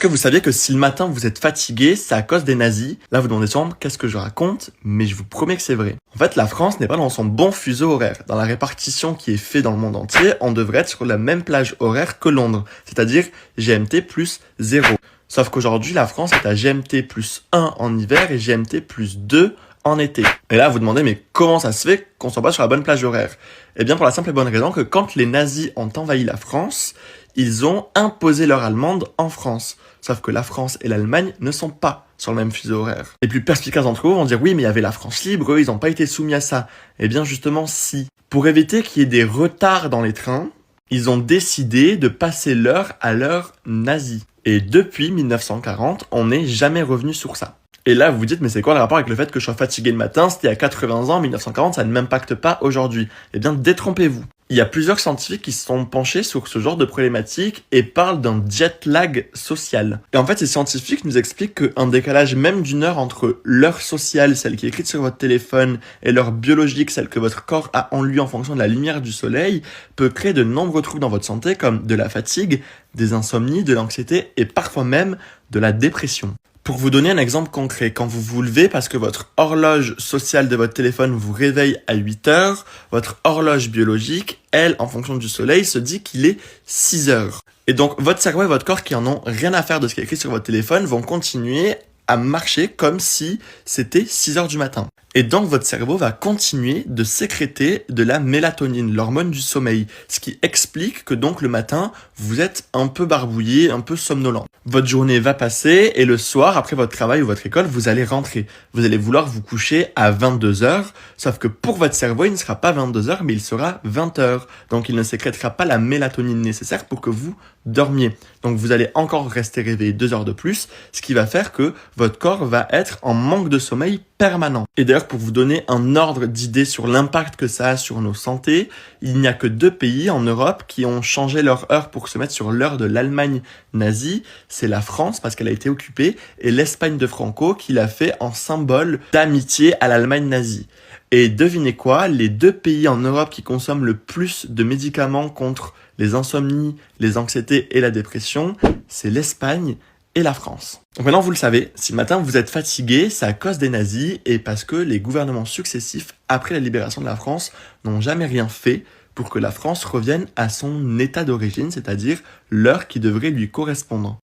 que vous saviez que si le matin vous êtes fatigué, c'est à cause des nazis? Là, vous demandez sûrement qu'est-ce que je raconte, mais je vous promets que c'est vrai. En fait, la France n'est pas dans son bon fuseau horaire. Dans la répartition qui est faite dans le monde entier, on devrait être sur la même plage horaire que Londres, c'est-à-dire GMT plus 0. Sauf qu'aujourd'hui, la France est à GMT plus 1 en hiver et GMT plus 2 en été. Et là, vous demandez, mais comment ça se fait qu'on soit pas sur la bonne plage horaire? Eh bien, pour la simple et bonne raison que quand les nazis ont envahi la France, ils ont imposé leur allemande en France. Sauf que la France et l'Allemagne ne sont pas sur le même fuseau horaire. Les plus perspicaces d'entre eux vont dire, oui, mais il y avait la France libre, eux, ils n'ont pas été soumis à ça. Eh bien, justement, si. Pour éviter qu'il y ait des retards dans les trains, ils ont décidé de passer l'heure à l'heure nazie. Et depuis 1940, on n'est jamais revenu sur ça. Et là, vous vous dites, mais c'est quoi le rapport avec le fait que je sois fatigué le matin? C'était il y a 80 ans, 1940, ça ne m'impacte pas aujourd'hui. Eh bien, détrompez-vous. Il y a plusieurs scientifiques qui se sont penchés sur ce genre de problématique et parlent d'un jet lag social. Et en fait, ces scientifiques nous expliquent qu'un décalage même d'une heure entre l'heure sociale, celle qui est écrite sur votre téléphone, et l'heure biologique, celle que votre corps a en lui en fonction de la lumière du soleil, peut créer de nombreux troubles dans votre santé comme de la fatigue, des insomnies, de l'anxiété et parfois même de la dépression. Pour vous donner un exemple concret, quand vous vous levez parce que votre horloge sociale de votre téléphone vous réveille à 8 heures, votre horloge biologique, elle, en fonction du soleil, se dit qu'il est 6 heures. Et donc, votre cerveau et votre corps qui en ont rien à faire de ce qui est écrit sur votre téléphone vont continuer à marcher comme si c'était 6 heures du matin. Et donc, votre cerveau va continuer de sécréter de la mélatonine, l'hormone du sommeil, ce qui explique que donc le matin, vous êtes un peu barbouillé, un peu somnolent. Votre journée va passer et le soir, après votre travail ou votre école, vous allez rentrer. Vous allez vouloir vous coucher à 22 heures, sauf que pour votre cerveau, il ne sera pas 22 heures, mais il sera 20 heures. Donc, il ne sécrétera pas la mélatonine nécessaire pour que vous dormiez. Donc, vous allez encore rester réveillé 2 heures de plus, ce qui va faire que votre corps va être en manque de sommeil permanent. Et d'ailleurs, pour vous donner un ordre d'idée sur l'impact que ça a sur nos santé, il n'y a que 2 pays en Europe qui ont changé leur heure pour se mettre sur l'heure de l'Allemagne nazie. C'est la France, parce qu'elle a été occupée, et l'Espagne de Franco, qui l'a fait en symbole d'amitié à l'Allemagne nazie. Et devinez quoi, les 2 pays en Europe qui consomment le plus de médicaments contre les insomnies, les anxiétés et la dépression, c'est l'Espagne et la France. Donc maintenant, vous le savez, si le matin vous êtes fatigué, c'est à cause des nazis et parce que les gouvernements successifs, après la libération de la France, n'ont jamais rien fait pour que la France revienne à son état d'origine, c'est-à-dire l'heure qui devrait lui correspondre.